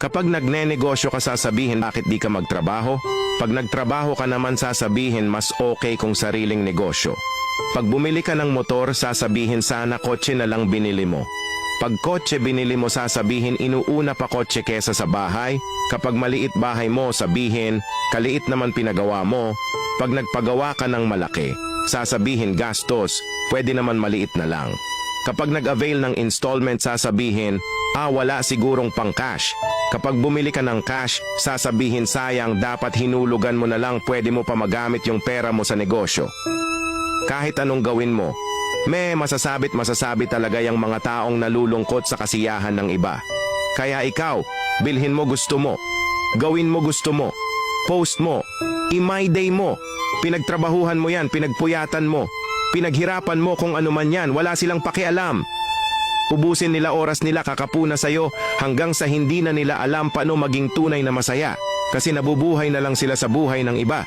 Kapag nagnenegosyo ka sasabihin bakit di ka magtrabaho? Pag nagtrabaho ka naman sasabihin mas okay kung sariling negosyo. Pag bumili ka ng motor sasabihin sana kotse na lang binili mo. Pag kotse binili mo sasabihin inuuna pa kotse kesa sa bahay. Kapag maliit bahay mo sabihin kaliit naman pinagawa mo. Pag nagpagawa ka ng malaki sasabihin gastos, pwede naman maliit na lang. Kapag nag-avail ng installment sasabihin wala sigurong pang cash. Kapag bumili ka ng cash, sasabihin sayang dapat hinulugan mo na lang pwede mo pa magamit yung pera mo sa negosyo. Kahit anong gawin mo, masasabi talaga yung mga taong nalulungkot sa kasiyahan ng iba. Kaya ikaw, bilhin mo gusto mo, gawin mo gusto mo, post mo, i-my day mo, pinagtrabahuhan mo yan, pinagpuyatan mo, pinaghirapan mo kung ano man yan, wala silang pakialam. Ubusin nila oras nila kakapuna sa'yo hanggang sa hindi na nila alam paano maging tunay na masaya kasi nabubuhay na lang sila sa buhay ng iba.